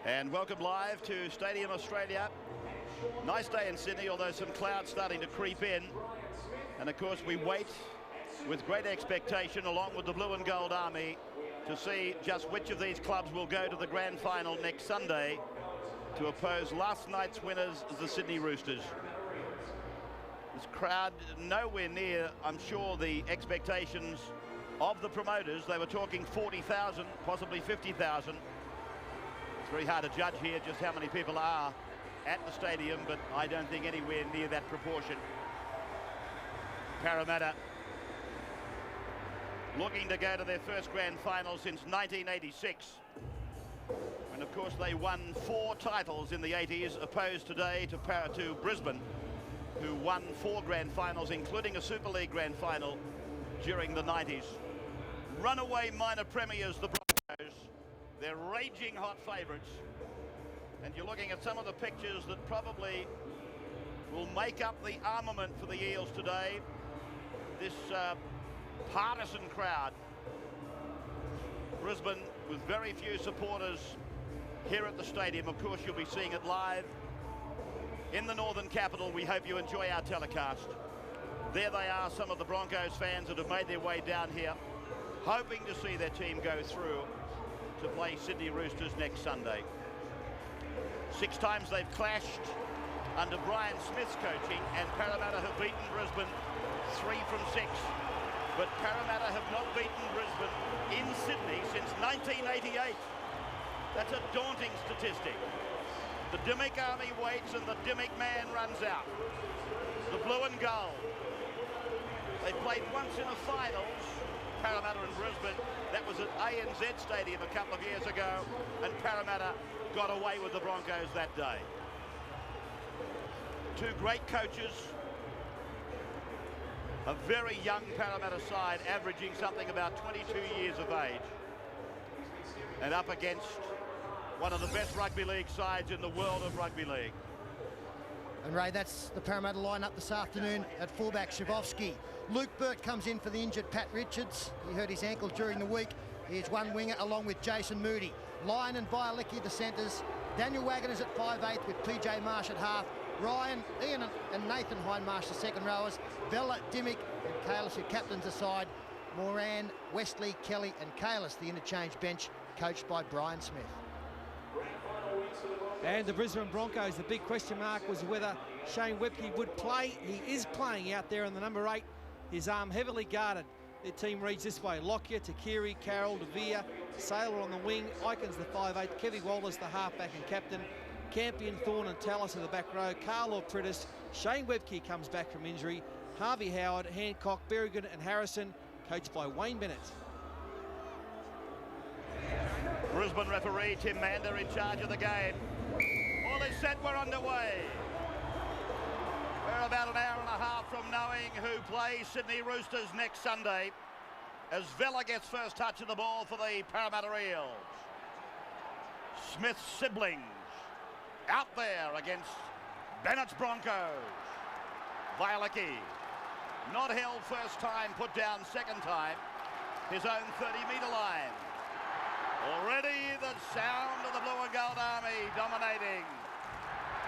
And welcome live to Stadium Australia. Nice day in Sydney, although some clouds starting to creep in. And of course we wait with great expectation, along with the Blue and Gold Army, to see just which of these clubs will go to the grand final next Sunday to oppose last night's winners, the Sydney Roosters. This crowd nowhere near, I'm sure, the expectations of the promoters. They were talking 40,000, possibly 50,000. It's very hard to judge here just how many people are at the stadium, but I don't think anywhere near that proportion. Parramatta looking to go to their first grand final since 1986. And of course they won 4 titles in the 80s, opposed today to Brisbane, who won 4 grand finals, including a Super League grand final during the 90s. Runaway minor premiers, the Broncos. They're raging hot favourites. And you're looking at some of the pictures that probably will make up the armament for the Eels today. This partisan crowd. Brisbane with very few supporters here at the stadium. Of course, you'll be seeing it live in the Northern Capital. We hope you enjoy our telecast. There they are, some of the Broncos fans that have made their way down here, hoping to see their team go through to play Sydney Roosters next Sunday. 6 times they've clashed under Brian Smith's coaching, and Parramatta have beaten Brisbane 3 from 6. But Parramatta have not beaten Brisbane in Sydney since 1988. That's a daunting statistic. The Dimmick Army waits and the Dimmick man runs out. The Blue and Gold. They played once in the finals, Parramatta and Brisbane. That was at ANZ Stadium a couple of years ago, and Parramatta got away with the Broncos that day. 2 great coaches, a very young Parramatta side averaging something about 22 years of age, and up against one of the best rugby league sides in the world of rugby league. And Ray, that's the Parramatta lineup this afternoon. At fullback, Shavovsky. Luke Burt comes in for the injured Pat Richards. He hurt his ankle during the week. Here's one winger along with Jason Moody. Lyon and Violecki the centres. Daniel Waggoner's at 5'8" with PJ Marsh at half. Ryan, Ian and Nathan Hindmarsh the second rowers. Vella, Dimmick and Kalis who captains the side. Moran, Wesley, Kelly and Kalis the interchange bench, coached by Brian Smith. And the Brisbane Broncos, the big question mark was whether Shane Webke would play. He is playing out there in the number 8. His arm heavily guarded. Their team reads this way: Lockyer, Takiri, Carroll, Devere, Saylor on the wing, Ikens the 5'8", Kevy Wallace the halfback and captain, Campion, Thorne and Tallis in the back row, Carl or Prittis. Shane Webke comes back from injury. Harvey Howard, Hancock, Berrigan and Harrison, coached by Wayne Bennett. Brisbane referee Tim Mander in charge of the game. All is set, we're underway. We're about an hour and a half from knowing who plays Sydney Roosters next Sunday, as Vella gets first touch of the ball for the Parramatta Eels. Smith's siblings out there against Bennett's Broncos. Violecki, not held first time, put down second time. His own 30-metre line. Already the sound of the Blue and Gold Army dominating.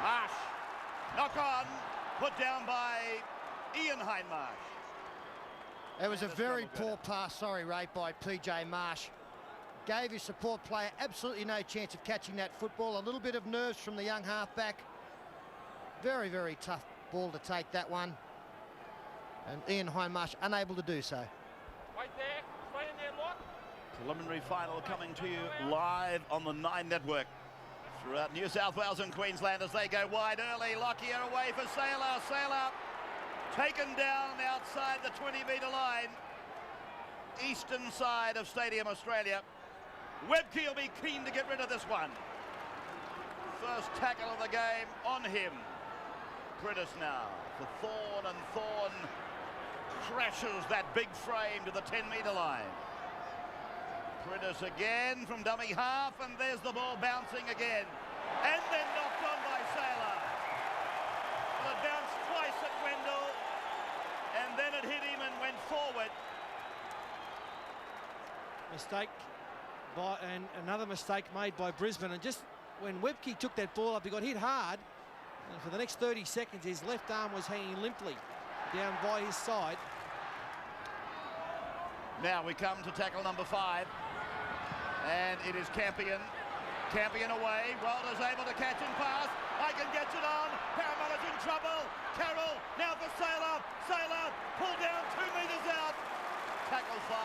Marsh, knock on, put down by Ian Hindmarsh. It was a very poor pass, Ray, by PJ Marsh. Gave his support player absolutely no chance of catching that football. A little bit of nerves from the young halfback. Very, very tough ball to take, that one. And Ian Hindmarsh unable to do so. Wait there, stay in there, lock. Preliminary final coming to you live on the 9 network throughout New South Wales and Queensland as they go wide early. Lockyer away for Saylor. Saylor taken down outside the 20-metre line. Eastern side of Stadium Australia. Webke will be keen to get rid of this one. First tackle of the game on him. Prittis now for Thorne, and Thorne crashes that big frame to the 10-metre line. Prittis again from dummy half, and there's the ball bouncing again. And then knocked on by Saylor. Well, it bounced twice at Wendell, and then it hit him and went forward. Mistake by, and another mistake made by Brisbane, and just when Webke took that ball up, he got hit hard. And for the next 30 seconds, his left arm was hanging limply down by his side. Now we come to tackle number 5. And it is Campion. Campion away. Wilder's able to catch and pass. Aiken gets it on. Parramatta's in trouble. Carroll now for Sailor. Sailor pulled down 2 metres out. Tackle 5.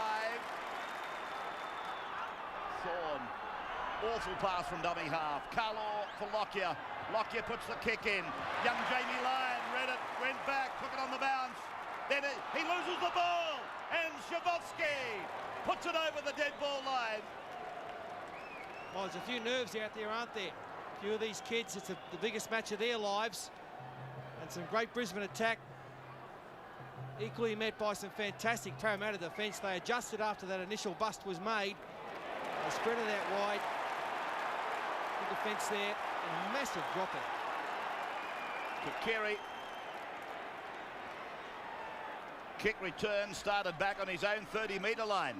Thorne. Awful pass from dummy half. Carlaw for Lockyer. Lockyer puts the kick in. Young Jamie Lyon read it, went back, took it on the bounce. Then he loses the ball. And Shavovsky puts it over the dead ball line. Well, there's a few nerves out there, aren't there? A few of these kids, it's the biggest match of their lives. And some great Brisbane attack. Equally met by some fantastic Parramatta defence. They adjusted after that initial bust was made. They spread it out wide. Good defence there. And a massive drop out. To Carey. Kick return, started back on his own 30-metre line.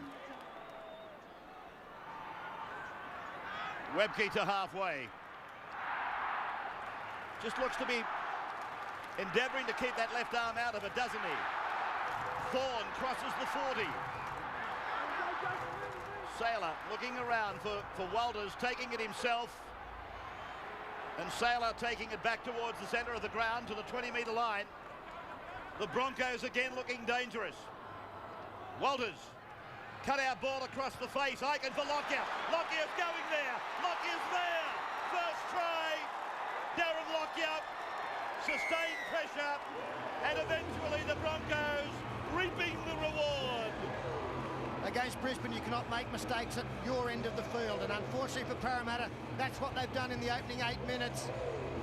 Webke to halfway. Just looks to be endeavouring to keep that left arm out of it, doesn't he? Thorne crosses the 40. Sailor looking around for Walters, taking it himself. And Sailor taking it back towards the centre of the ground to the 20-metre line. The Broncos again looking dangerous. Walters. Cut out ball across the face. Aiken for Lockyer. Lockyer's going there. Lockyer's there. First try. Darren Lockyer. Sustained pressure. And eventually the Broncos reaping the reward. Against Brisbane, you cannot make mistakes at your end of the field. And unfortunately for Parramatta, that's what they've done in the opening 8 minutes.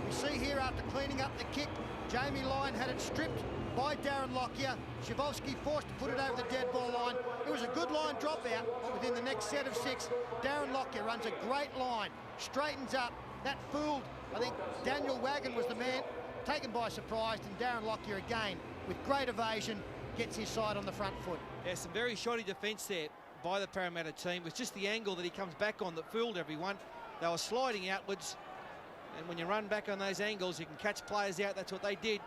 We see here after cleaning up the kick, Jamie Lyon had it stripped by Darren Lockyer. Shavovsky forced to put it over the dead ball line. It was a good line drop out, but within the next set of 6, Darren Lockyer runs a great line, straightens up. That fooled, I think, Daniel Wagon was the man taken by surprise, and Darren Lockyer again, with great evasion, gets his side on the front foot. Yeah, some very shoddy defence there by the Parramatta team. It was just the angle that he comes back on that fooled everyone. They were sliding outwards, and when you run back on those angles, you can catch players out. That's what they did.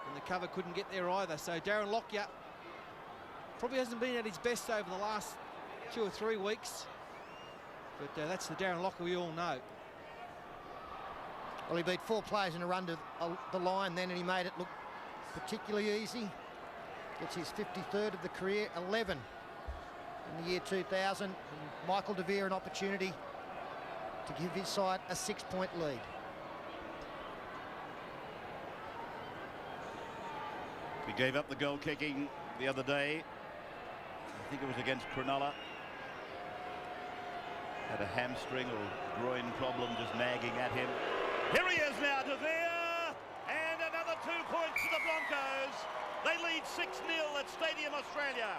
And the cover couldn't get there either. So Darren Lockyer probably hasn't been at his best over the last 2 or 3 weeks. But that's the Darren Lockyer we all know. Well, he beat 4 players in a run to the line then, and he made it look particularly easy. Gets his 53rd of the career, 11 in the year 2000. And Michael De Vere an opportunity to give his side a 6-point lead. He gave up the goal kicking the other day. I think it was against Cronulla. Had a hamstring or groin problem just nagging at him. Here he is now, De Vere, and another 2 points to the Broncos. They lead 6-0 at Stadium Australia.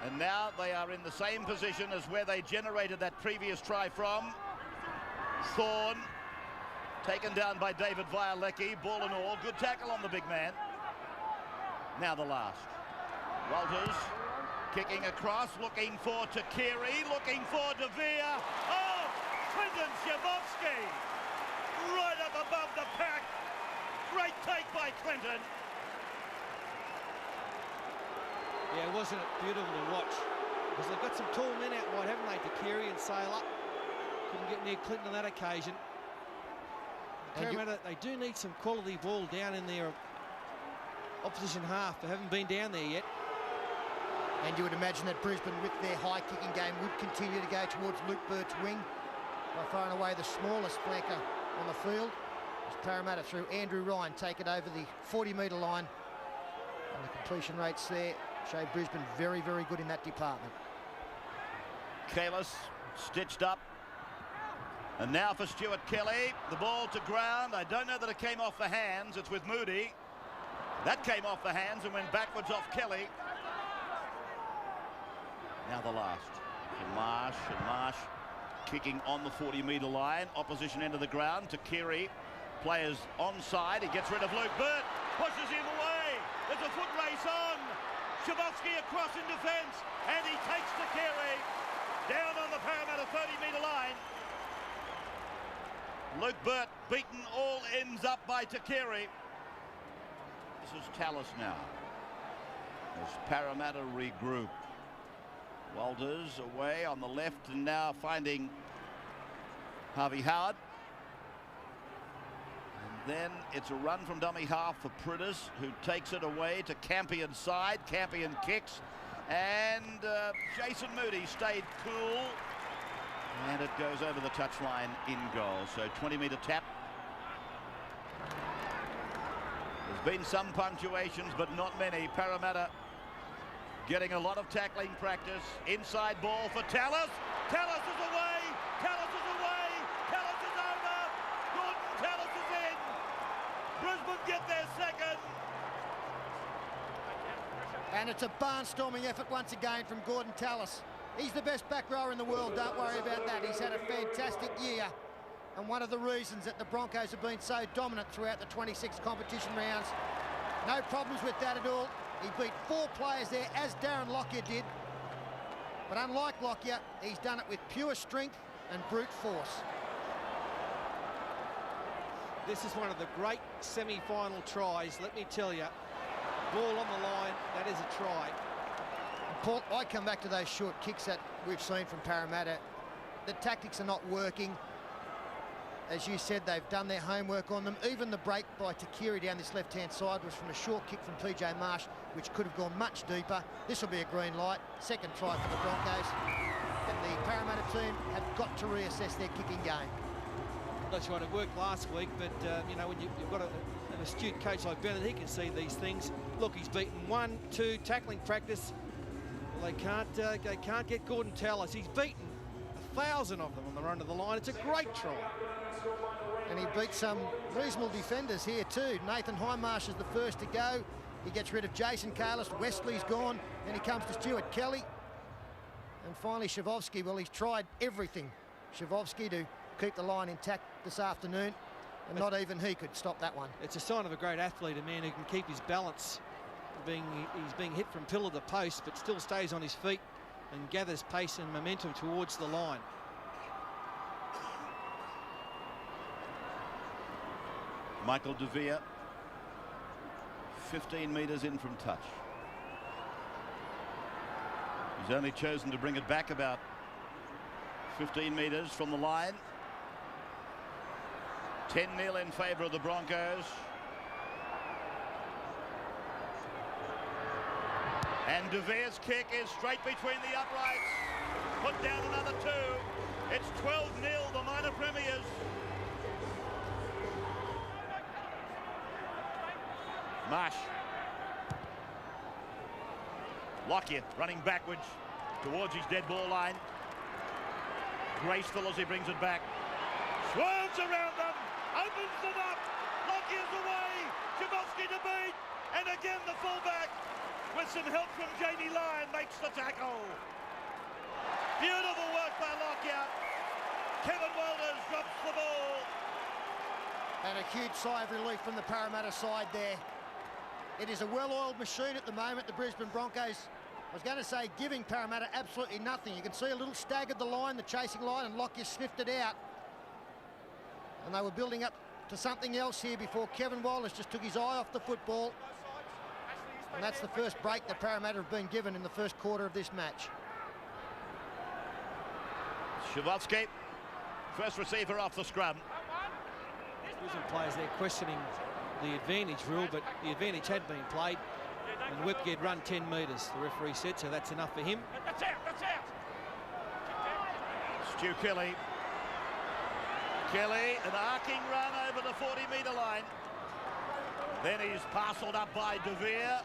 And now they are in the same position as where they generated that previous try from. Thorne, taken down by David Violecki, ball and all. Good tackle on the big man. Now the last. Walters kicking across, looking for Takiri, looking for De Vere. Oh, Clinton Shavovsky, right up above the pack. Great take by Clinton. Yeah, wasn't it beautiful to watch? Because they've got some tall men out wide, haven't they? Takiri and Sailor. Couldn't get near Clinton on that occasion. Parramatta, they do need some quality ball down in their opposition half. They haven't been down there yet. And you would imagine that Brisbane, with their high kicking game, would continue to go towards Luke Burt's wing. By far and away the smallest flanker on the field. As Parramatta through Andrew Ryan take it over the 40-metre line. And the completion rates there show Brisbane very, very good in that department. Kalis stitched up. And now for Stuart Kelly, the ball to ground. I don't know that it came off the hands. It's with Moody. That came off the hands and went backwards off Kelly. Now the last. For Marsh, and Marsh kicking on the 40-metre line. Opposition end of the ground. Takiri, players onside. He gets rid of Luke Burt, pushes him away. There's a foot race on. Shavovsky across in defence, and he takes Takiri down on the Parramatta 30-metre line. Luke Burt beaten all ends up by Takiri. This is Tallis now, as Parramatta regroup. Walters away on the left and now finding Harvey Howard. And then it's a run from dummy half for Priddis, who takes it away to Campion's side. Campion kicks, and Jason Moody stayed cool, and it goes over the touchline in goal. So 20-metre tap. There's been some punctuations, but not many. Parramatta getting a lot of tackling practice. Inside ball for Tallis. Tallis is away. Tallis is away. Tallis is over. Gordon Tallis is in. Brisbane get their second. And it's a barnstorming effort once again from Gordon Tallis. He's the best back rower in the world, don't worry about that. He's had a fantastic year, and one of the reasons that the Broncos have been so dominant throughout the 26 competition rounds. No problems with that at all. He beat 4 players there, as Darren Lockyer did. But unlike Lockyer, he's done it with pure strength and brute force. This is one of the great semi-final tries, let me tell you. Ball on the line, that is a try. Paul, I come back to those short kicks that we've seen from Parramatta. The tactics are not working. As you said, they've done their homework on them. Even the break by Takiri down this left-hand side was from a short kick from PJ Marsh, which could have gone much deeper. This will be a green light. Second try for the Broncos. And the Parramatta team have got to reassess their kicking game. Not sure it worked last week, but you know, when you've got an astute coach like Bennett, he can see these things. Look, he's beaten 1, 2 tackling practice. Well, they can't get Gordon Tallis. He's beaten 1,000 of them on the run to the line. It's a great try. And he beat some reasonable defenders here too. Nathan Hindmarsh is the first to go. He gets rid of Jason Kalis. Wesley's gone. Then he comes to Stuart Kelly. And finally Shavovsky. Well, he's tried everything, Shavovsky, to keep the line intact this afternoon. And not even he could stop that one. It's a sign of a great athlete, a man who can keep his balance. He's being hit from pillar to post, but still stays on his feet and gathers pace and momentum towards the line. Michael De Vere, 15 metres in from touch. He's only chosen to bring it back about 15 metres from the line. 10-0 in favour of the Broncos. And De Vere's kick is straight between the uprights. Put down another 2. It's 12-0, the minor premiers. Marsh. Lockyer running backwards towards his dead ball line. Graceful as he brings it back. Swerves around them. Opens them up. Lockyer's away. Shavovsky to beat. And again the fullback, with some help from Jamie Lyon, makes the tackle. Beautiful work by Lockyer. Kevin Walters drops the ball. And a huge sigh of relief from the Parramatta side there. It is a well-oiled machine at the moment, the Brisbane Broncos. I was going to say giving Parramatta absolutely nothing. You can see a little staggered the line, the chasing line, and Lockyer sniffed it out. And they were building up to something else here before Kevin Walters just took his eye off the football. And that's the first break that Parramatta have been given in the first quarter of this match. Shavovsky, first receiver off the scrum. Brisbane players there questioning the advantage rule, but the advantage had been played. And Webke had run 10 metres, the referee said, so that's enough for him. That's out, that's out. Stu Kelly. Kelly, an arcing run over the 40-metre line. Then he's parcelled up by De Vere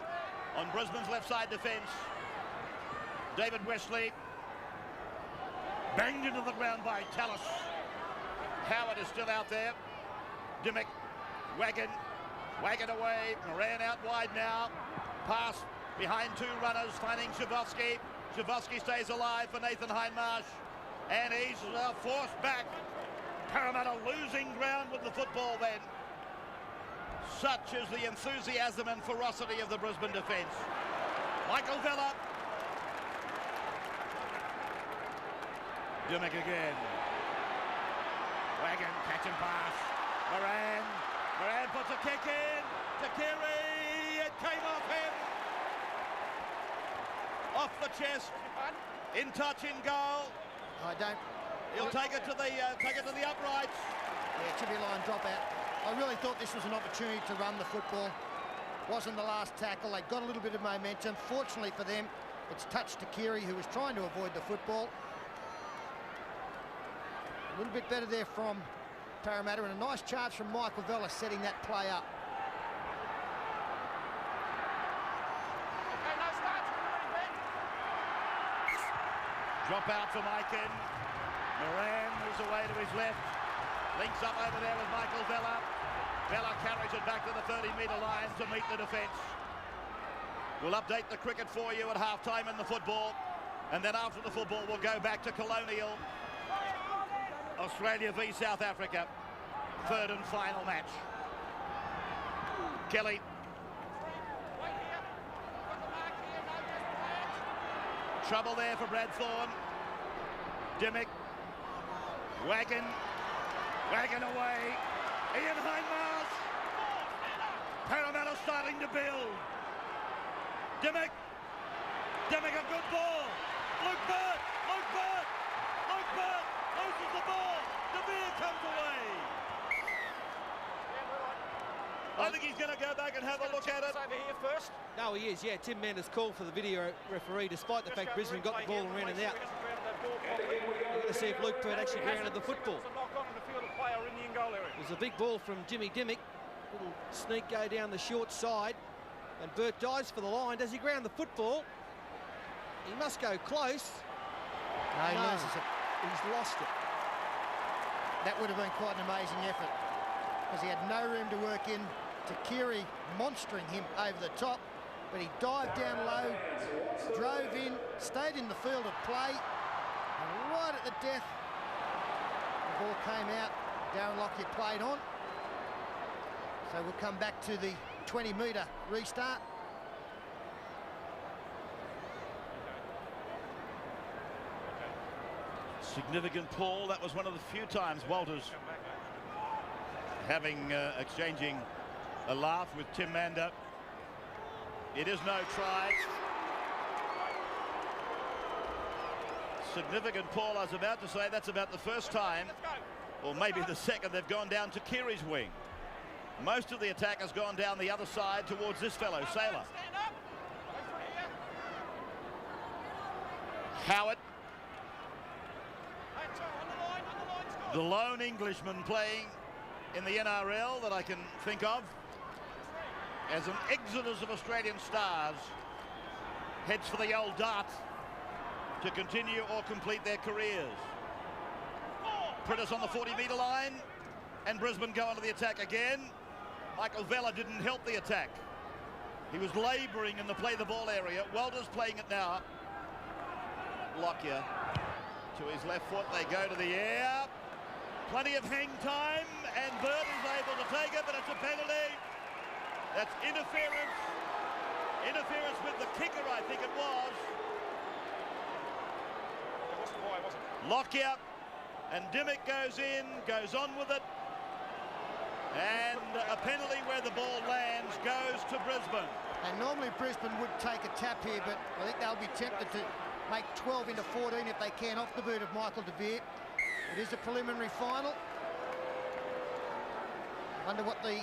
on Brisbane's left side defence. David Wesley banged into the ground by Tallis. Howard is still out there. Dimmick, Wagon away, ran out wide now. Pass behind 2 runners, finding Shavovsky. Shavovsky stays alive for Nathan Hindmarsh, and he's forced back. Parramatta losing ground with the football then. Such is the enthusiasm and ferocity of the Brisbane defence. Michael Villa. Dimmick again. Wagon, catch and pass. Moran puts a kick in. To Keary. It came off him. Off the chest. In touch, in goal. He'll take it to the uprights. Yeah, Chippy line drop out. I really thought this was an opportunity to run the football. Wasn't the last tackle. They got a little bit of momentum. Fortunately for them, it's touched to Keary, who was trying to avoid the football. A little bit better there from Parramatta, and a nice charge from Michael Vella setting that play up. Okay, no start. Drop out from Aiken. Moran moves away to his left. Links up over there with Michael Vella. Vella carries it back to the 30-metre line to meet the defence. We'll update the cricket for you at half-time in the football. And then after the football, we'll go back to Colonial. Australia v South Africa. Third and final match. Kelly. Wait here. Got the mark here. No, just Trouble there for Brad Thorne. Dimmick. Wagon away. Ian Hindmarsh. Parramatta starting to build. Dimmick a good ball. Luke Burt loses the ball. De Beer comes away. I think he's going to go back and have a look at it. over here first. No, he is, yeah. Tim Mendes called for the video referee, despite the fact Brisbane got the ball and ran it out. We're going to see if Luke Burt actually grounded the football. It was a big ball from Jimmy Dimmick. Little sneak go down the short side. And Burt dives for the line. Does he ground the football? He must go close. No, he loses it. He's lost it. That would have been quite an amazing effort, because he had no room to work in. To Keary monstering him over the top, but he dived down low, drove in, stayed in the field of play, and right at the death, the ball came out. Darren Lockyer played on. So we'll come back to the 20-metre restart. Significant pull. That was one of the few times Walters exchanging a laugh with Tim Manda. It is no try. Significant pull, I was about to say. That's about the first time, or maybe the second, they've gone down to Keary's wing. Most of the attack has gone down the other side towards this fellow, Saylor. Howard. The lone Englishman playing in the NRL that I can think of, as an exodus of Australian stars heads for the old dart to continue or complete their careers. Priddis on the 40-metre line, and Brisbane go onto the attack again. Michael Vella didn't help the attack. He was labouring in the play the ball area. Walters playing it now. Lockyer to his left foot. They go to the air. Plenty of hang time, and Burt is able to take it, but it's a penalty. That's interference. Interference with the kicker, I think it was. Lockyer, and Dimmick goes in, goes on with it. And a penalty where the ball lands goes to Brisbane. And normally Brisbane would take a tap here, but I think they'll be tempted to make 12 into 14 if they can, off the boot of Michael De Beer. It is a preliminary final. I wonder what the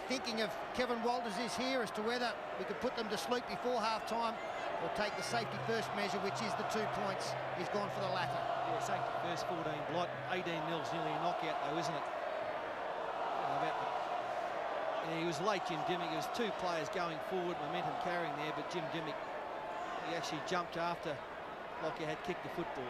thinking of Kevin Walters is here, as to whether we could put them to sleep before half-time or take the safety first measure, which is the 2 points. He's gone for the latter. Yeah, safety first, 14 blot, 18 nils, nearly a knockout though, isn't it? Yeah, he was late, Jim Dimmick. There was two players going forward, momentum carrying there, but Jim Dimmick, he actually jumped after Lockyer had kicked the football.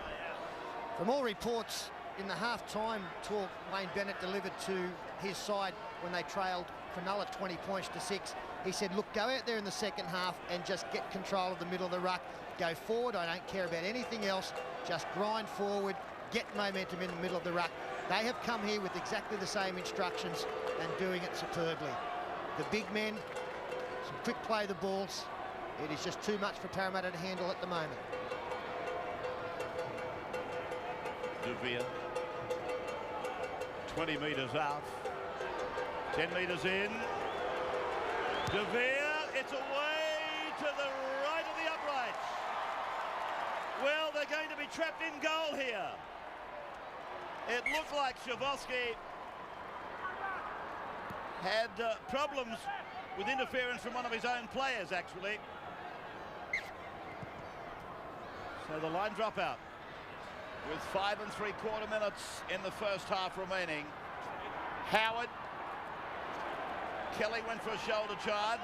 From all reports, in the half-time talk Wayne Bennett delivered to his side when they trailed Cronulla 20 points to 6, he said, look, go out there in the second half and just get control of the middle of the ruck. Go forward, I don't care about anything else. Just grind forward, get momentum in the middle of the ruck. They have come here with exactly the same instructions and doing it superbly. The big men, some quick play the balls, It is just too much for Parramatta to handle at the moment. De Vere. 20 metres out. 10 metres in. De Vere, it's away to the right of the uprights. Well, they're going to be trapped in goal here. It looked like Shavovsky had problems with interference from one of his own players, actually. So the line dropout with 5 3/4 minutes in the first half remaining. Howard. Kelly went for a shoulder charge.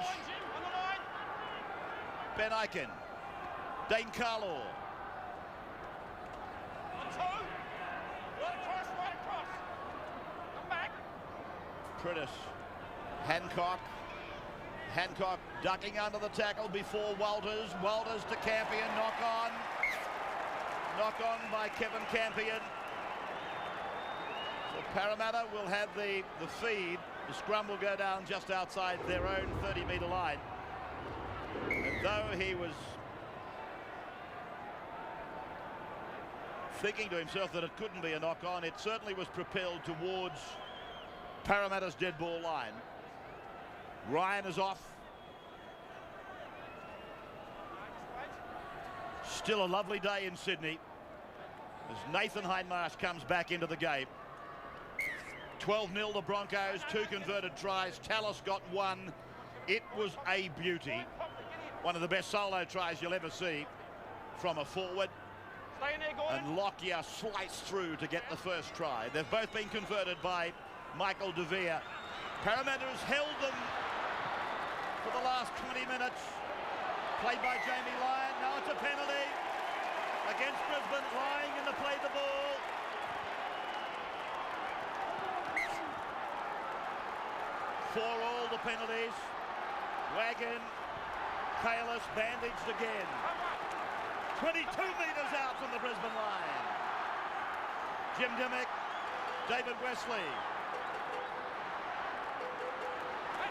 Ben Aiken. Dane Carlaw. Prentice. Hancock. Hancock ducking under the tackle before Walters. Walters to Campion. Knock on. Knock on by Kevin Campion. So Parramatta will have the feed. The scrum will go down just outside their own 30-metre line. And though he was thinking to himself that it couldn't be a knock on, it certainly was propelled towards Parramatta's dead ball line. Ryan is off. Still a lovely day in Sydney as Nathan Hindmarsh comes back into the game. 12-0 the Broncos, 2 converted tries. Tallis got 1. It was a beauty. One of the best solo tries you'll ever see from a forward. And Lockyer sliced through to get the first try. They've both been converted by Michael De Vere. Parramatta has held them for the last 20 minutes. Played by Jamie Lyon. Now it's a penalty against Brisbane. Lying in the play the ball. For all the penalties. Wagon. Kalis bandaged again. 22 metres out from the Brisbane line. Jim Dimmock. David Wesley.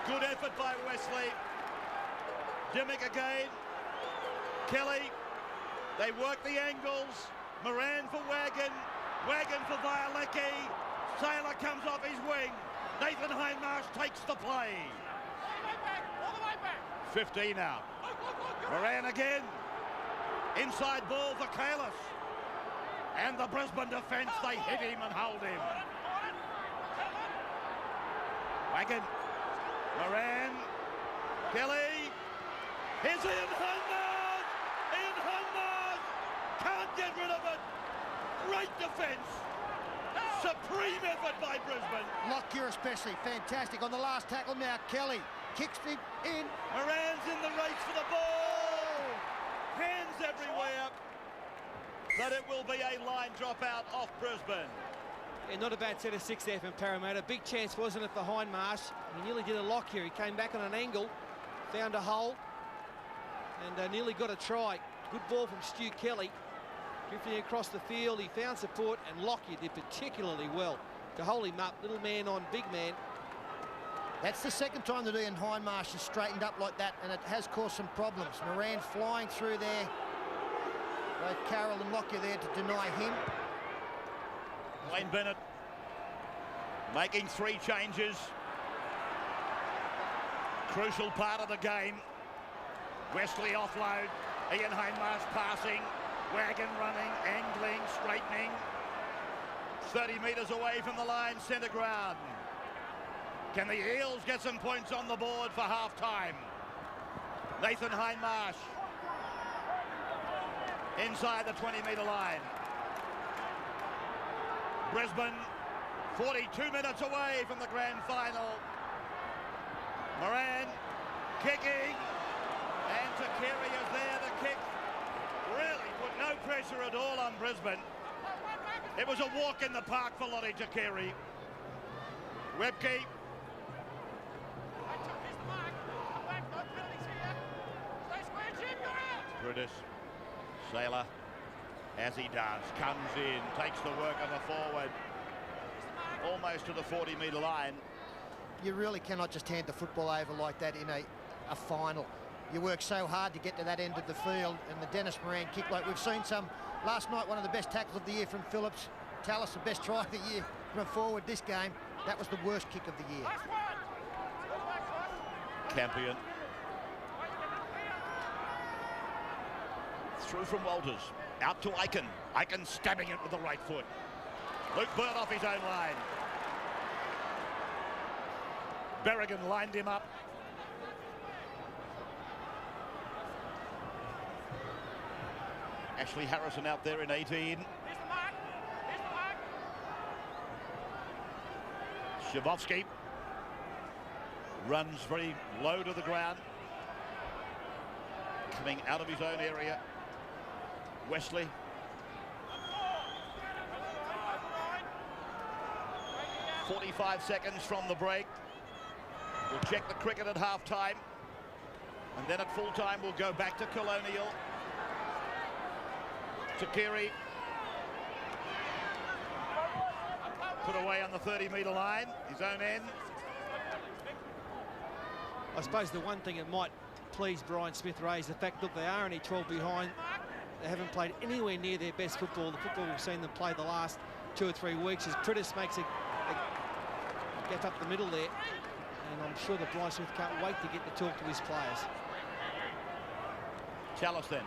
Good effort by Wesley. Dimmock again. Kelly. They work the angles. Moran for Wagon. Wagon for Violecki. Sailor comes off his wing. Nathan Hindmarsh takes the play. All the way back. 15 out. Moran again. Inside ball for Kalis. And the Brisbane defence, they hit him and hold him. Wagon. Moran. Kelly. Here's Ian Hindmarsh. Ian Hindmarsh can't get rid of it. Great defence. Supreme effort by Brisbane. Lockyer especially, fantastic. On the last tackle now, Kelly kicks him in. Moran's in the race for the ball. Hands everywhere. But it will be a line dropout off Brisbane. Yeah, not a bad set of 6 there from Parramatta. Big chance, wasn't it, for Hindmarsh? He nearly did a lock here. He came back on an angle, found a hole, and nearly got a try. Good ball from Stu Kelly. Drifting across the field, he found support, and Lockyer did particularly well to hold him up. Little man on big man. That's the second time that Ian Hindmarsh has straightened up like that, and it has caused some problems. Moran flying through there. Both Carroll and Lockyer there to deny him. Wayne Bennett making 3 changes. Crucial part of the game. Wesley offload. Ian Hindmarsh passing. Wagon running, angling, straightening. 30 metres away from the line, centre ground. Can the Eels get some points on the board for half-time? Nathan Hindmarsh inside the 20-metre line. Brisbane 42 minutes away from the grand final. Moran kicking, and Takiri is there. The kick really put no pressure at all on Brisbane. It was a walk in the park for Lottie Takiri. Webke. Brutus. Sailor, as he does, comes in, takes the work of a forward. Almost to the 40-metre line. You really cannot just hand the football over like that in a final. you work so hard to get to that end of the field, and the Dennis Moran kick, like we've seen some last night, one of the best tackles of the year from Phillips. Tallis, the best try of the year from a forward this game. That was the worst kick of the year. Campion. Through from Walters. Out to Aiken. Aiken stabbing it with the right foot. Luke Burt off his own line. Berrigan lined him up. Ashley Harrison out there in 18. Shavovsky runs very low to the ground. Coming out of his own area. Wesley. "45 seconds from the break. We'll check the cricket at half-time. And then at full-time we'll go back to Colonial. Takiri. Put away on the 30-metre line, his own end. I suppose the one thing that might please Brian Smith-Ray is the fact that they are only 12 behind. They haven't played anywhere near their best football. The football we've seen them play the last 2 or 3 weeks as Prittis makes a gap up the middle there. And I'm sure that Brian Smith can't wait to get to talk to his players. Tallis then,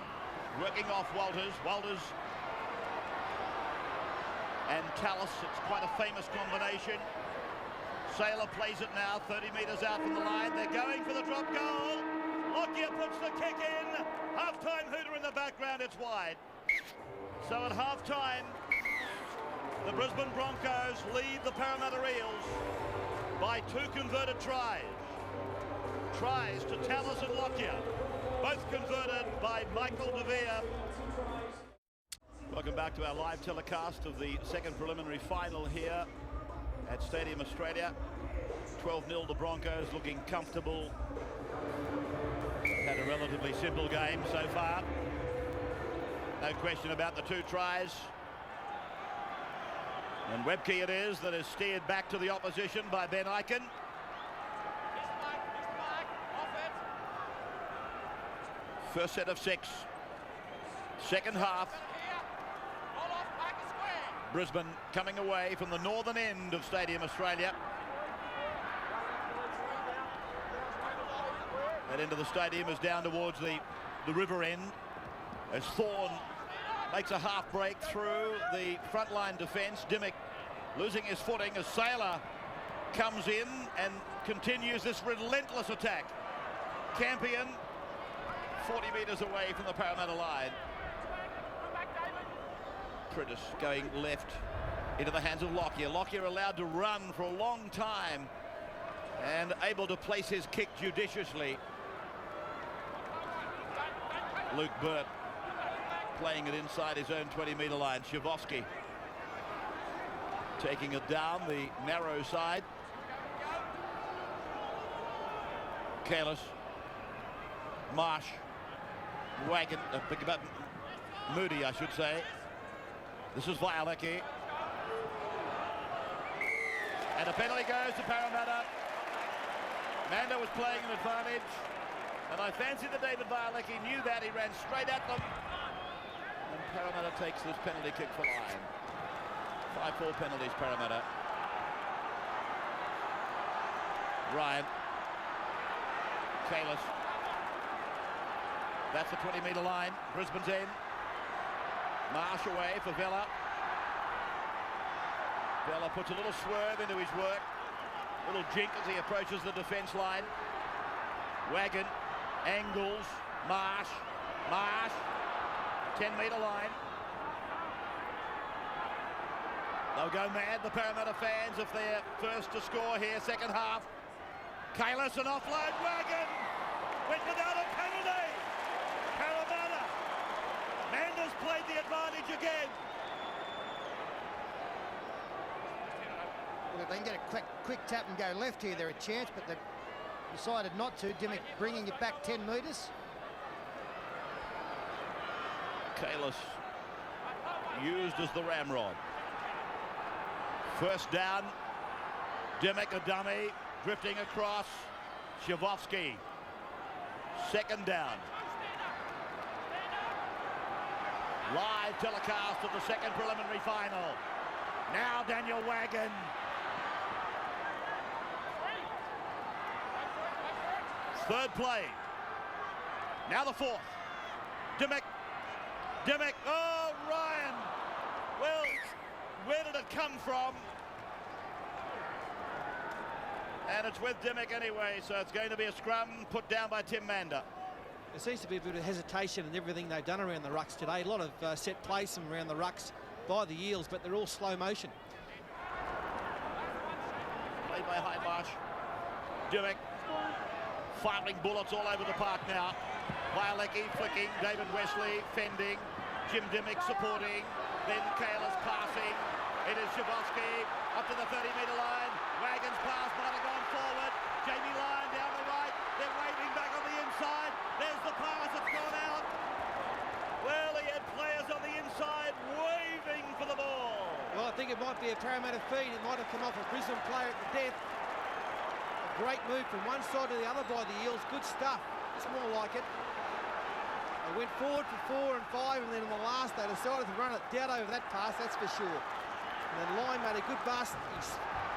working off Walters. Walters and Tallis, it's quite a famous combination. Saylor plays it now, 30 metres out from the line. They're going for the drop goal. Lockyer puts the kick in. Half-time hooter in the background, it's wide. So at half-time, the Brisbane Broncos lead the Parramatta Eels by 2 converted tries. Tries to Tallis and Lockyer, both converted by Michael De Vere. Welcome back to our live telecast of the second preliminary final here at Stadium Australia. 12-0 the Broncos, looking comfortable. Had a relatively simple game so far. No question about the 2 tries. And Webke it is that is steered back to the opposition by Ben Aiken. First set of 6. Second half. Brisbane coming away from the northern end of Stadium Australia. That end of the stadium is down towards the river end as Thorne makes a half break through the frontline defence. Dimmick losing his footing as Saylor comes in and continues this relentless attack. Campion 40 metres away from the Parramatta line. Prittis going left into the hands of Lockyer. Lockyer allowed to run for a long time and able to place his kick judiciously. Luke Burt playing it inside his own 20-metre line. Shavovsky taking it down the narrow side. Kalis, Marsh, Wagon, pick about Moody, I should say. This is Violecki. And a penalty goes to Parramatta. Mando was playing an advantage. And I fancy that David Violecki knew that. He ran straight at them. And Parramatta takes this penalty kick for line. 5-4 penalties, Parramatta. Ryan. Kalis. That's the 20-metre line. Brisbane's in. Marsh away for Vella. Vella puts a little swerve into his work. Little jink as he approaches the defence line. Wagon. Angles. Marsh. Marsh. 10-metre line. They'll go mad, the Parramatta fans, if they're first to score here, second half. Kalis, an offload. Wagon went without a penalty. Parramatta. Manders played the advantage again. Well, if they can get a quick tap and go left here, they're a chance, but they've decided not to. Dimmick bringing it back 10 metres. Kalis used as the ramrod. First down. Dimmick, a dummy, drifting across. Shavovsky Second down. Live telecast of the second preliminary final. Now Daniel Wagon. Third play. Now the fourth. Dimmick. Oh, Ryan. Well, where did it come from? And it's with Dimmick anyway, so it's going to be a scrum put down by Tim Mander. There seems to be a bit of hesitation in everything they've done around the rucks today. A lot of set plays from around the rucks by the Eels, but they're all slow motion. Played by Hindmarsh. Dimmick. Firing bullets all over the park now. Bialecki flicking, David Wesley fending, Jim Dimmick supporting, then Kalis passing. It is Shavovsky up to the 30-metre line. Wagon's pass might have gone forward. Jamie Lyon down the right. They're waving back on the inside. There's the pass, it's gone out. Well, he had players on the inside waving for the ball. Well, I think it might be a Parramatta feed. It might have come off a Brisbane player at the death. A great move from one side to the other by the Eels. Good stuff. It's more like it. They went forward for 4 and 5, and then in the last they decided to run it down over that pass, that's for sure. And then Lyon made a good bust. He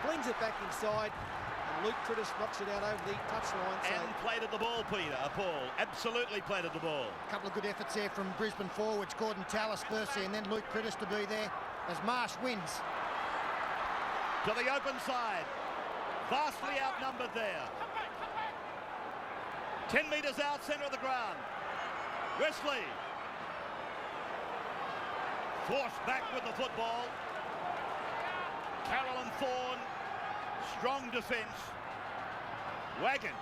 flings it back inside, and Luke Prittis knocks it out over the touchline. And plated the ball, Paul. Absolutely plated the ball. A couple of good efforts there from Brisbane forwards. Gordon Tallis first there, and then Luke Prittis to be there as Marsh wins. To the open side. Vastly outnumbered there. 10 metres out, centre of the ground. Wesley. Forced back with the football. Carroll and Thorne. Strong defence. Wagon.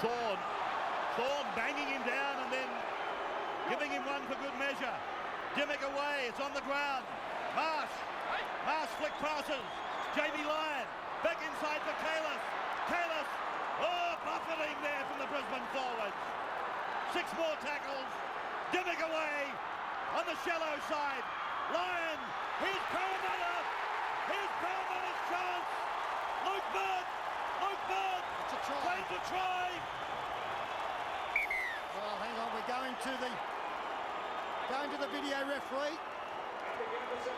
Thorne banging him down and then giving him one for good measure. Dimmick away, it's on the ground. Marsh flick passes. Jamie Lyon, back inside for Kalis. Oh, buffeting there from the Brisbane forwards. 6 more tackles. Dimmick away on the shallow side. Lyon, here's Parramatta. Here's Parramatta's chance. Luke Bird. It's a try. Playing to try. Well, hang on, we're going to the video referee.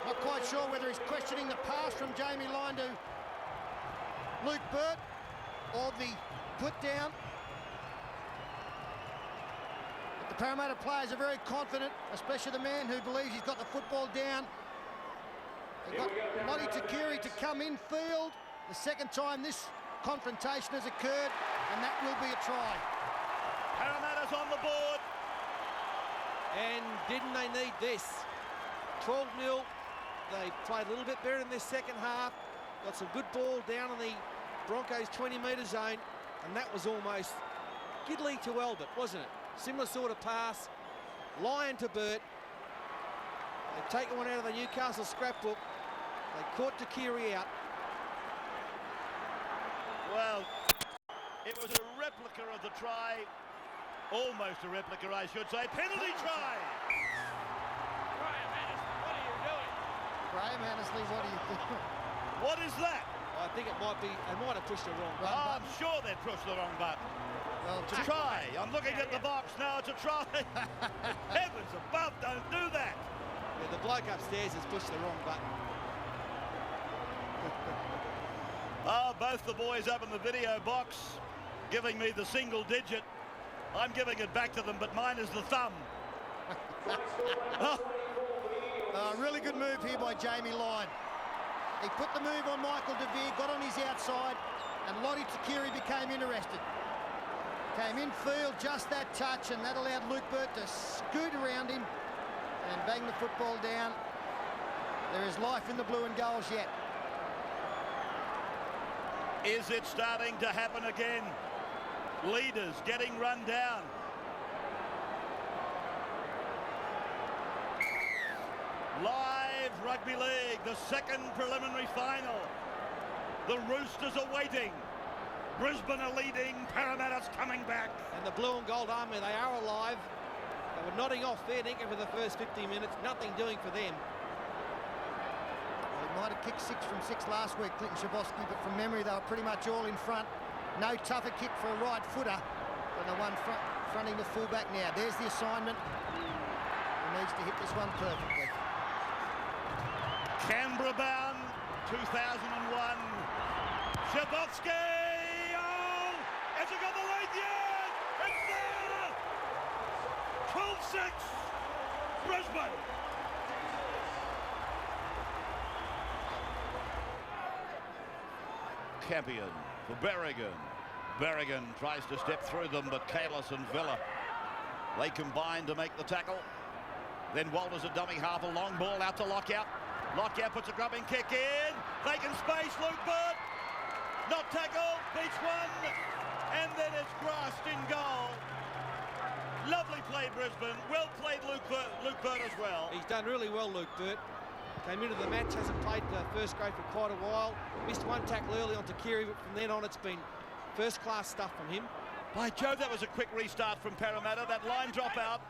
Not quite sure whether he's questioning the pass from Jamie Lyon to Luke Burt or the put down. But the Parramatta players are very confident, especially the man who believes he's got the football down. They've got Lottie Takiri to come in field. The second time this confrontation has occurred, and that will be a try. Parramatta's on the board. And didn't they need this? 12-0. They played a little bit better in their second half. Got some good ball down in the Broncos 20-metre zone, and that was almost Gidley to Albert, wasn't it? Similar sort of pass. Lyon to Burt. They've taken one out of the Newcastle scrapbook. They caught Takiri out. Well, it was a replica of the try. Almost a replica, I should say. Penalty try! Graham Anderson, what are you doing? Graham Annesley, what are you doing? What is that? I think it might be, they might have pushed the wrong button. Oh, I'm sure they pushed the wrong button. Well, It's a try. I'm looking at the box now. It's a try. Heavens above, don't do that. Yeah, the bloke upstairs has pushed the wrong button. Oh, both the boys up in the video box giving me the single digit. I'm giving it back to them, but mine is the thumb. Oh. Really good move here by Jamie Lyon. He put the move on Michael DeVere, got on his outside, and Lottie Takiri became interested. Came in field, just that touch, and that allowed Luke Burt to scoot around him and bang the football down. There is life in the blue and goals yet. Is it starting to happen again? Leaders getting run down. Live Rugby League, the second preliminary final. The Roosters are waiting. Brisbane are leading. Parramatta's coming back. And the Blue and Gold Army, they are alive. They were nodding off fair dinkum for the first 50 minutes. Nothing doing for them. They Might have kicked 6 from 6 last week, Clinton Schabowski, but from memory they were pretty much all in front. No tougher kick for a right footer than the one fronting the fullback now. There's the assignment. He needs to hit this one perfectly. Canberra bound, 2001. Schabowski! Oh! Has it got the lead yet? It's there! 12-6, Brisbane. Campion for Berrigan. Berrigan tries to step through them, but Kalis and Villa, they combine to make the tackle. Then Walters a dummy half, a long ball out to Lockyer. Lockyer puts a grubbing kick in. Vacant space, Luke Burt. Not tackled, beats one. And then it's grasped in goal. Lovely play, Brisbane. Well played, Luke Burt as well. He's done really well, Luke Burt. Came into the match, hasn't played first grade for quite a while. Missed one tackle early onto Keary, but from then on it's been first-class stuff from him. By Jove, that was a quick restart from Parramatta. That line drop out,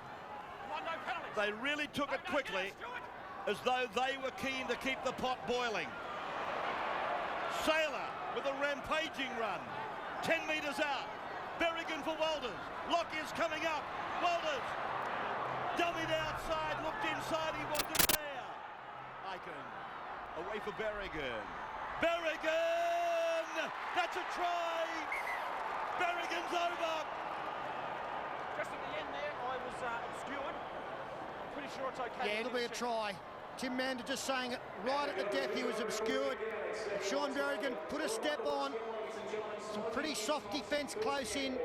they really took it quickly, as though they were keen to keep the pot boiling. Saylor with a rampaging run, 10 metres out. Berrigan for Walters. Lockyer's coming up. Walters dummied outside, looked inside, he wasn't there. Icon away for Berrigan. Berrigan! That's a try! Berrigan's over! Just at the end there, I was obscured. I'm pretty sure it's okay. Yeah, it'll be a try. Tim Mander just saying it right at the death, he was obscured. Sean Berrigan put a step on. Some pretty soft defence close in.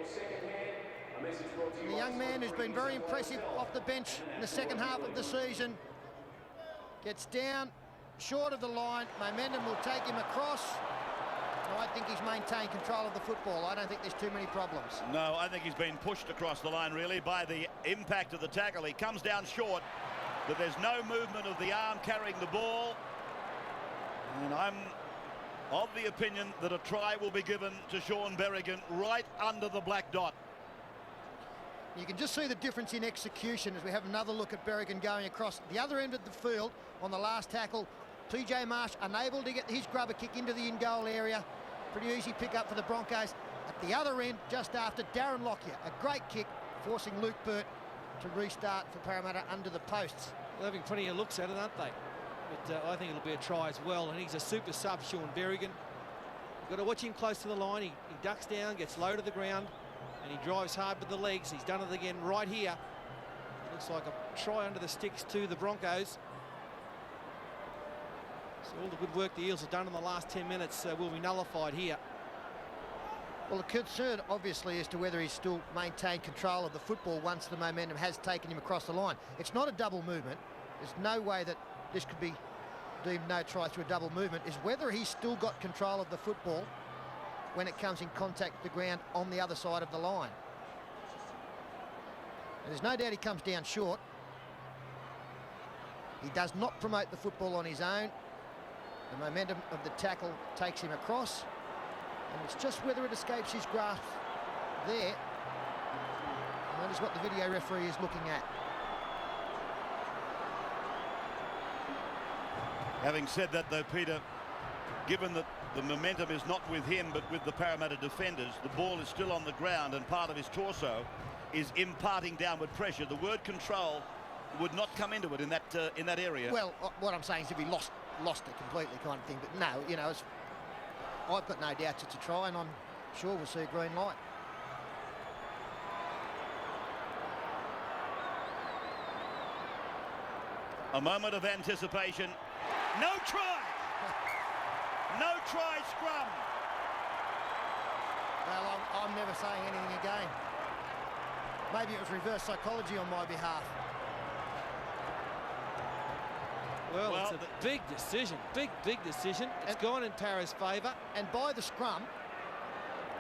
The young man who's been very impressive off the bench in the second half of the season gets down short of the line. Momentum will take him across. I think he's maintained control of the football. I don't think there's too many problems. No, I think he's been pushed across the line really by the impact of the tackle. He comes down short, but there's no movement of the arm carrying the ball. And I'm of the opinion that a try will be given to Sean Berrigan right under the black dot. You can just see the difference in execution as we have another look at Berrigan going across the other end of the field on the last tackle. TJ Marsh unable to get his grubber kick into the in-goal area. Pretty easy pick up for the Broncos. At the other end, just after, Darren Lockyer, a great kick, forcing Luke Burt to restart for Parramatta under the posts. They're having plenty of looks at it, aren't they? But I think it'll be a try as well, and he's a super sub, Sean Berrigan. You've got to watch him close to the line. He ducks down, gets low to the ground, and he drives hard with the legs. He's done it again right here. Looks like a try under the sticks to the Broncos. So all the good work the Eels have done in the last 10 minutes will be nullified here. Well, the concern obviously as to whether he's still maintained control of the football once the momentum has taken him across the line. It's not a double movement. There's no way that this could be deemed no try through a double movement. Is whether he's still got control of the football when it comes in contact with the ground on the other side of the line. And there's no doubt he comes down short. He does not promote the football on his own. The momentum of the tackle takes him across, and it's just whether it escapes his grasp there. And that is what the video referee is looking at. Having said that, though, Peter, given that the momentum is not with him but with the Parramatta defenders, the ball is still on the ground and part of his torso is imparting downward pressure. The word control would not come into it in that area. Well, what I'm saying is if he lost it completely kind of thing, but no, you know, I've got no doubts it's a try, and I'm sure we'll see a green light. A moment of anticipation. No try! No try, scrum! Well, I'm never saying anything again. Maybe it was reverse psychology on my behalf. Well, it's a big decision, big decision. It's gone in Parra's favour. And by the scrum,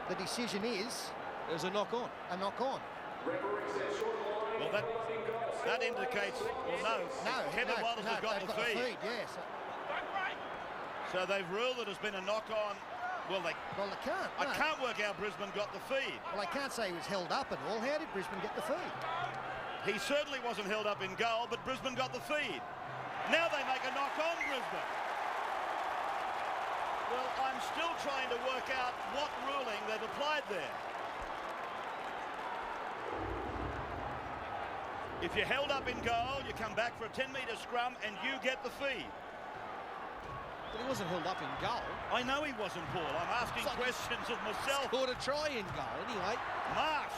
the decision is... There's a knock-on. A knock-on. Well, that indicates... Well, no. Kevin Walters has got the feed. Yes. So they've ruled that it's been a knock-on. Well, they can't. I can't work out Brisbane got the feed. Well, they can't say he was held up at all. How did Brisbane get the feed? He certainly wasn't held up in goal, but Brisbane got the feed. Now they make a knock on Brisbane. Well, I'm still trying to work out what ruling they've applied there. If you're held up in goal, you come back for a 10-metre scrum and you get the fee. But he wasn't held up in goal. I know he wasn't, Paul. I'm asking questions of myself. Scored a try in goal anyway. Marsh.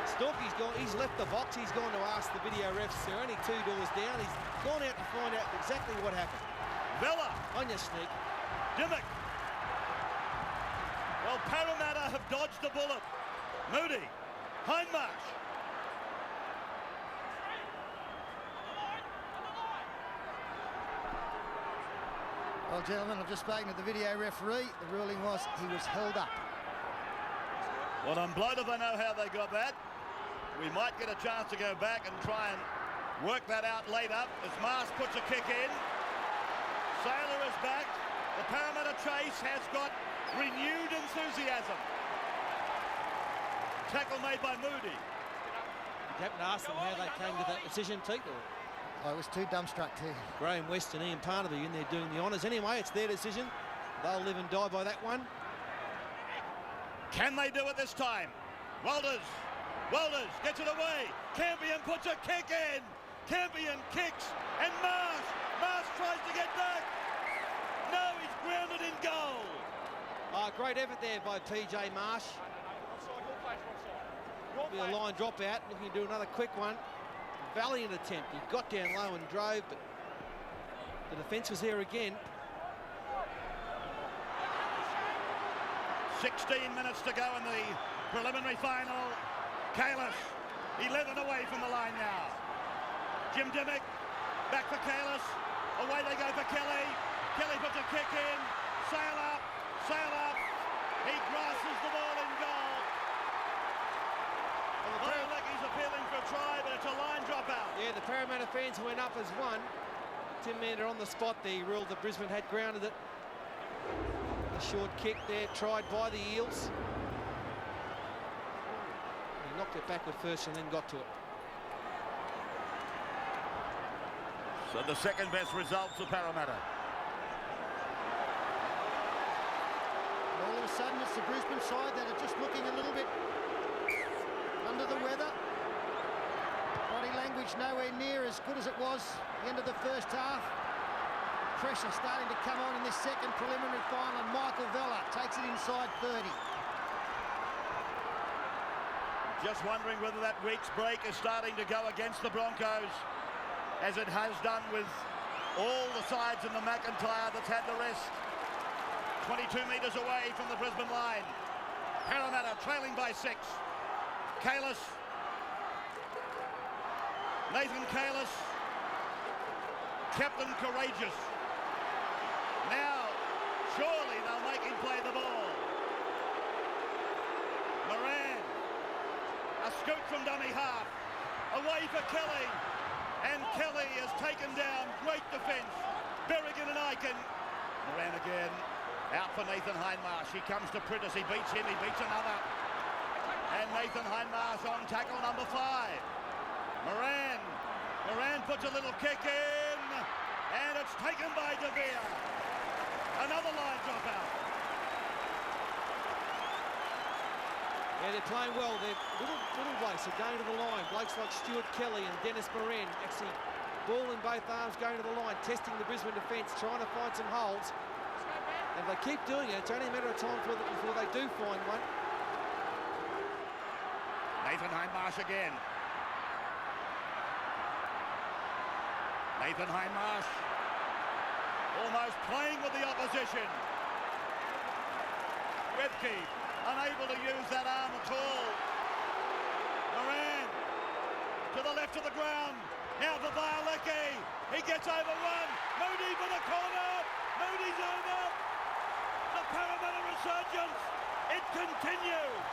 Stalky's gone. He's left the box. He's gone to ask the video refs. They're only 2 doors down. He's gone out to find out exactly what happened. Vella. On your sneak. Dimmock. Well, Parramatta have dodged the bullet. Moody. Hindmarsh. Well, gentlemen, I've just spoken to the video referee. The ruling was he was held up. Well, I'm blowed if I know how they got that. We might get a chance to go back and try and work that out later as Marsh puts a kick in. Saylor is back. The Parramatta chase has got renewed enthusiasm. Tackle made by Moody. You haven't asked them how they came to that decision, Pete, or I was too dumbstruck to. Graham West and Ian Parnaby in there doing the honours. Anyway, it's their decision. They'll live and die by that one. Can they do it this time? Walters gets it away. Campion puts a kick in. Campion kicks and Marsh tries to get back. No, he's grounded in goal. Great effort there by PJ Marsh. Be a line drop out. Looking to do another quick one. Valiant attempt. He got down low and drove, but the defence was there again. 16 minutes to go in the preliminary final. Kalis, 11 away from the line now. Jim Dimmock, back for Kalis. Away they go for Kelly. Kelly puts a kick in. Sail up. He grasses the ball in goal. He's appealing for a try, but it's a line dropout. Yeah, the Parramatta fans went up as one. Tim Mander on the spot there. He ruled that Brisbane had grounded it. A short kick there, tried by the Eels. He knocked it backward first and then got to it. So the second best result for Parramatta. All of a sudden, it's the Brisbane side that are just looking a little bit under the weather. Body language nowhere near as good as it was at the end of the first half. Pressure starting to come on in this second preliminary final, and Michael Vella takes it inside 30. Just wondering whether that week's break is starting to go against the Broncos, as it has done with all the sides in the McIntyre that's had the rest. 22 metres away from the Brisbane line. Parramatta trailing by 6. Kalis. Nathan Kalis. Captain Courageous. Now, surely they'll make him play the ball. Moran. A scoot from dummy half. Away for Kelly. And Kelly has taken down. Great defence. Berrigan and Aiken. Moran again. Out for Nathan Hindmarsh. He comes to Prentice. He beats him. He beats another. And Nathan Hindmarsh on tackle number 5. Moran puts a little kick in. And it's taken by De Vere. Another line dropout. Yeah, they're playing well. They're little blokes are going to the line. Blokes like Stuart Kelly and Dennis Moran actually ball in both arms going to the line, testing the Brisbane defence, trying to find some holes. And if they keep doing it, it's only a matter of time before they do find one. Nathan Hindmarsh again. Nathan Hindmarsh almost playing with the opposition. Webke unable to use that arm at all. Moran to the left of the ground. Now for Violecki. He gets overrun. Moody for the corner. Moody's over. The Parramatta resurgence. It continues.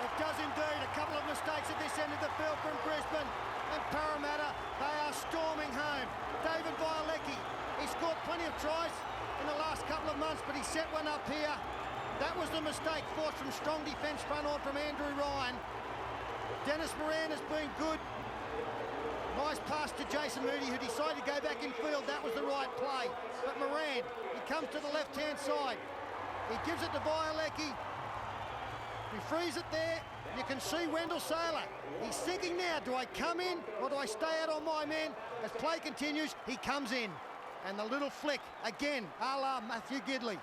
It does indeed. A couple of mistakes at this end of the field from Brisbane. And Parramatta, they are storming home. David Violecki, he scored plenty of tries in the last couple of months, but he set one up here. That was the mistake, forced from strong defence front on from Andrew Ryan. Dennis Moran has been good. Nice pass to Jason Moody, who decided to go back in field. That was the right play. But Moran, he comes to the left-hand side. He gives it to Bielecki. He frees it there. You can see Wendell Saylor. He's thinking now, do I come in or do I stay out on my man? As play continues, he comes in. And the little flick, again, a la Matthew Gidley,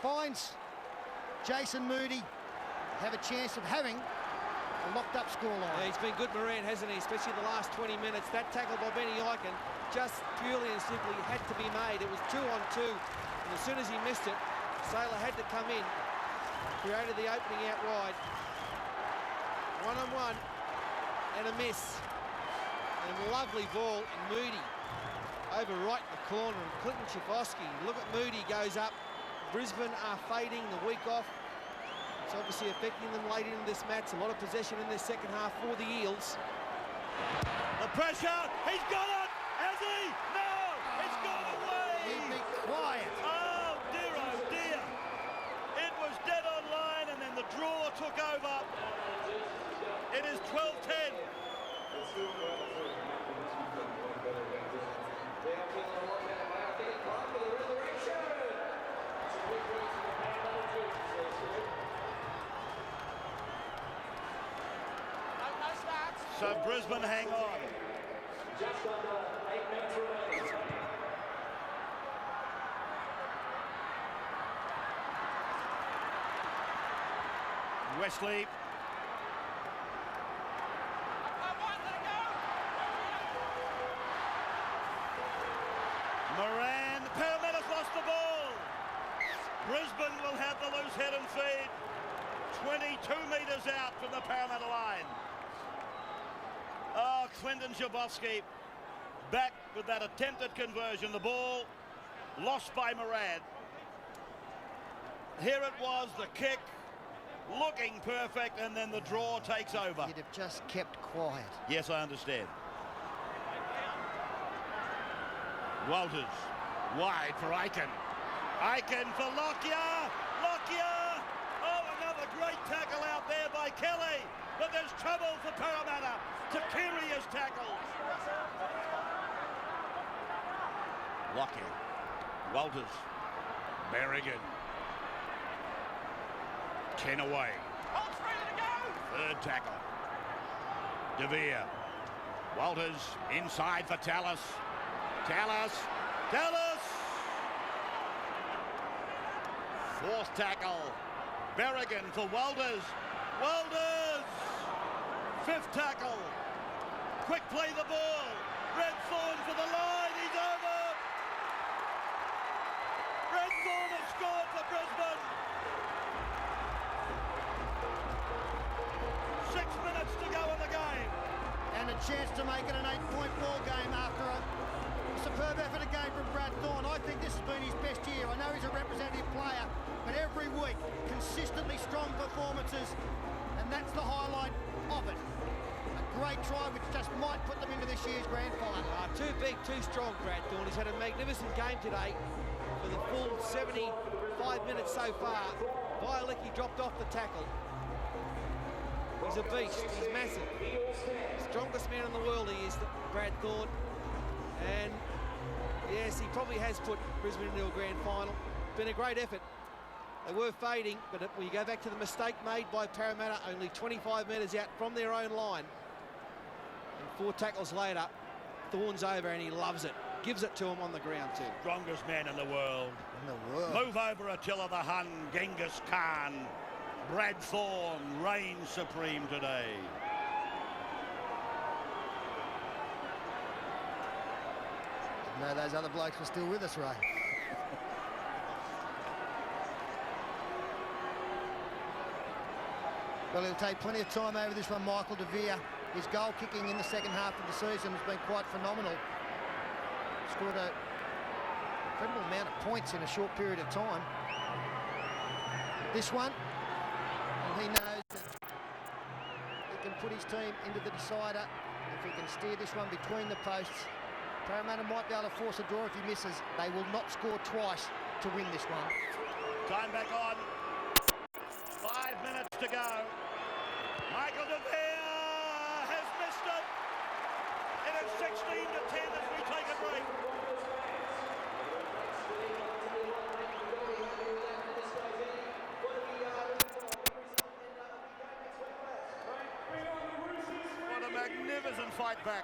finds Jason Moody have a chance of having a locked-up scoreline. Yeah, he's been good, Moran, hasn't he? Especially the last 20 minutes. That tackle by Benny Eichen just purely and simply had to be made. It was 2-on-2, and as soon as he missed it, Saylor had to come in, created the opening out wide. 1-on-1 and a miss. And a lovely ball, and Moody over right in the corner, and Clinton Chifosky. Look at Moody goes up. Brisbane are fading the week off. It's obviously affecting them late into this match. A lot of possession in this second half for the Eels. The pressure, he's got it! Has he? No! It's gone away! He'd be quiet. Oh dear! It was dead on line, and then the draw took over. It is 12-10. So Brisbane hang on. Just under 8 minutes remaining. Wesley. Moran, Parramatta's lost the ball. Brisbane will have the loose head and feed. 22 metres out from the Parramatta line. Oh, Clinton Jabowski back with that attempted conversion. The ball lost by Moran. Here it was, the kick, looking perfect, and then the draw takes over. You'd have just kept quiet. Yes, I understand. Walters, wide for Aiken. Aiken for Lockyer. Lockyer! Oh, another great tackle out there by Kelly. But there's trouble for Parramatta. Takiri is tackled. Lockyer. Walters. Berrigan. 10 away. Third tackle. De Vere. Walters inside for Tallis. Tallis. Fourth tackle. Berrigan for Walters. Fifth tackle. Quick play the ball. Red Thorn for the line. He's over. Red Thorn has scored for Brisbane. 6 minutes to go in the game. And a chance to make it an 8-point ball game after a superb effort again from Brad Thorn. I think this has been his best year. I know he's a representative player, but every week, consistently strong performances, and that's the highlight of it. A great try, which just might put them into this year's grand final. Too big, too strong, Brad Thorn. He's had a magnificent game today for the full 75 minutes so far. Bielecki dropped off the tackle. He's a beast. He's massive. Strongest man in the world he is, Brad Thorn. And yes, he probably has put Brisbane into a grand final. Been a great effort. They were fading, but when you go back to the mistake made by Parramatta, only 25 metres out from their own line. And 4 tackles later, Thorn's over and he loves it. Gives it to him on the ground too. Strongest man in the world. Move over Attila the Hun, Genghis Khan. Brad Thorn reigns supreme today. No, those other blokes were still with us, Ray. Well, he'll take plenty of time over this one, Michael De Vere. His goal kicking in the second half of the season has been quite phenomenal. Scored an incredible amount of points in a short period of time. This one, and he knows that he can put his team into the decider. If he can steer this one between the posts, Parramatta might be able to force a draw if he misses. They will not score twice to win this one. Time back on. 5 minutes to go. Michael De Vere has missed it. It is 16-10 as we take a break. fight back,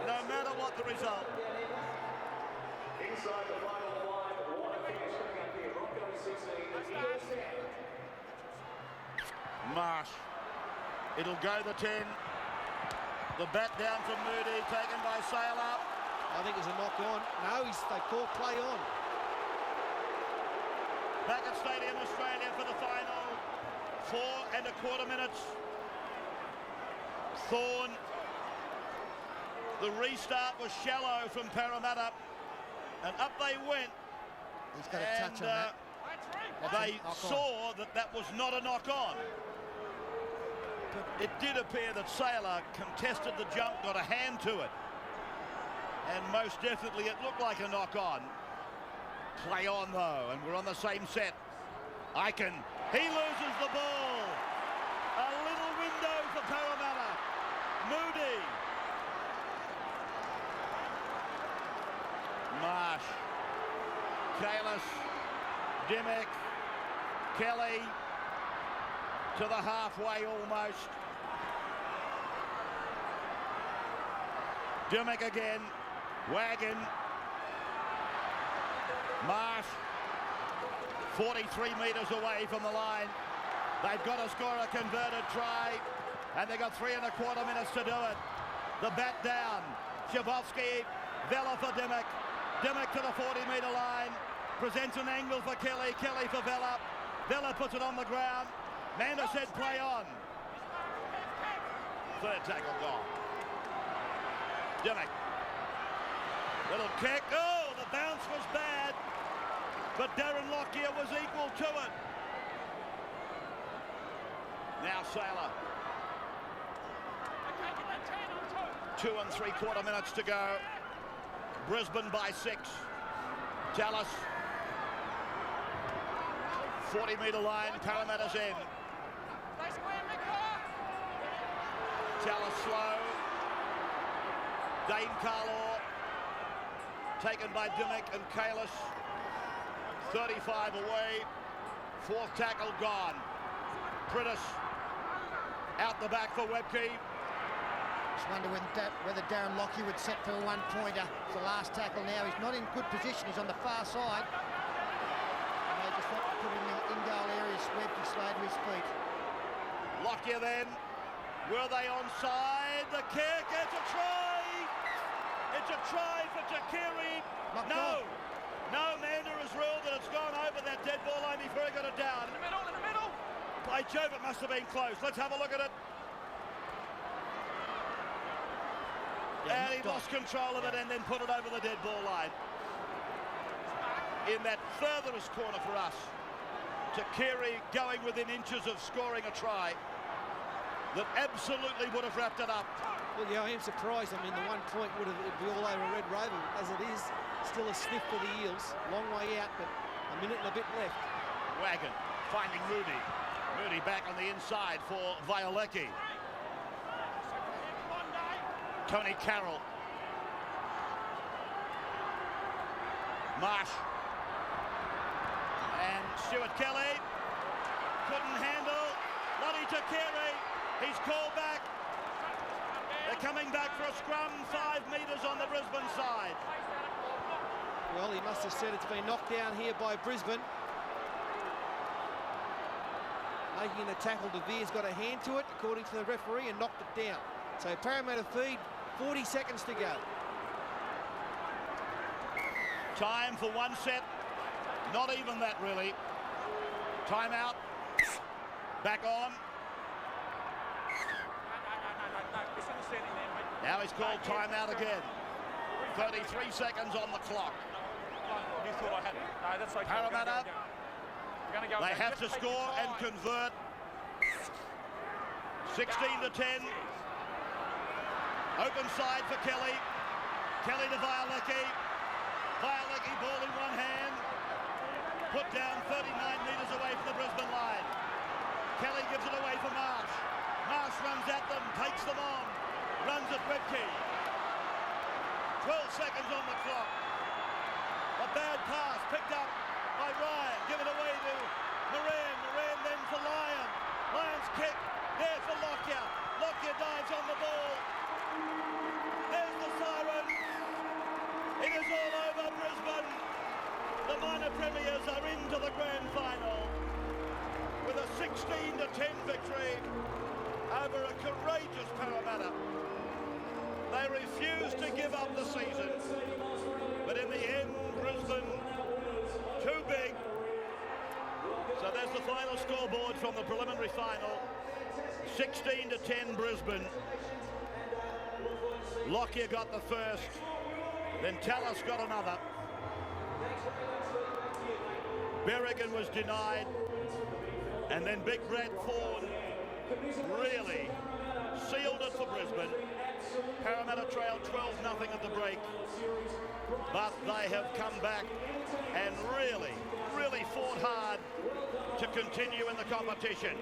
no matter what the result. Inside the final line, what a finish coming up here. Broncos 16, Eels 10. Marsh. It'll go the 10. The bat down from Moody, taken by Sailor. I think there's a knock on. No, they call play on. Back at Stadium Australia for the final 4.25 minutes. Thorne. The restart was shallow from Parramatta, and up they went. He's got a touch on that. They saw that was not a knock on. It did appear that Sailor contested the jump, got a hand to it. And most definitely it looked like a knock on. Play on though, and we're on the same set. Icon, he loses the ball. A little window for Parramatta. Moody. Marsh. Kalis. Dimmick. Kelly. To the halfway almost. Dimmick again. Wagon. Marsh. 43 metres away from the line. They've got to score a converted try, and they've got 3.25 minutes to do it. The bat down. Shavovsky. Vela for Dimmick. Dimmick to the 40-metre line. Presents an angle for Kelly. Kelly for Vela. Vela puts it on the ground. Manda said play on. Third tackle gone. Dimmick. Little kick. Oh, the bounce was bad. But Darren Lockyer was equal to it. Now Sailor. 2.75 minutes to go. Brisbane by 6. Tallis. 40-metre line. Parramatta's in. Tallis slow. Dane Carlaw. Taken by Dimmick and Kalis. 35 away. Fourth tackle gone. Prittis out the back for Webke. Just wonder whether Darren Lockyer would set for a one-pointer. It's the last tackle now. He's not in good position. He's on the far side. And they just want to put him in the in-goal area. Webke slowed to his feet. Lockyer then. Were they onside? The kick. It's a try. It's a try for Takiri. No. No, Manda has ruled that it's gone over that dead ball line before he got it down. In the middle. By Jove, it must have been close. Let's have a look at it. And he lost control of it and then put it over the dead ball line. In that furthest corner for us. Takiri going within inches of scoring a try that absolutely would have wrapped it up. Well, yeah, I am surprised. I mean, the 1 point would have it'd be all over Red Rover. As it is, still a sniff for the Eels. Long way out, but a minute and a bit left. Wagon finding Moody. Moody back on the inside for Violecki. Tony Carroll. Marsh. And Stuart Kelly. Couldn't handle. Lottie Takiri. He's called back. They're coming back for a scrum. 5 metres on the Brisbane side. Well, he must have said it's been knocked down here by Brisbane. Making the tackle, De Veer's got a hand to it, according to the referee, and knocked it down. So Parramatta feed, 40 seconds to go. Time for one set. Not even that, really. Timeout. Back on. Now he's called timeout again. 33 seconds on the clock. You thought I had it. No, that's okay. Parramatta. They have to score and convert. 16 to 10. Open side for Kelly. Kelly to Violecki. Violecki ball in one hand. Put down 39 metres away from the Brisbane line. Kelly gives it away for Marsh. Marsh runs at them, takes them on. Runs at Webke. 12 seconds on the clock. A bad pass picked up by Ryan. Give it away to Moran. Moran then for Lyon. Lyon's kick there for Lockyer. Lockyer dives on the ball. There's the siren. It is all over Brisbane. The minor premiers are into the grand final with a 16-10 victory over a courageous Parramatta. They refused to give up the season, but in the end, Brisbane, too big. So there's the final scoreboard from the preliminary final. 16-10 Brisbane. Lockyer got the first, then Tallis got another. Berrigan was denied, and then Big Brad Thorne really sealed it for Brisbane. Parramatta trailed 12-0 at the break, but they have come back and really fought hard to continue in the competition.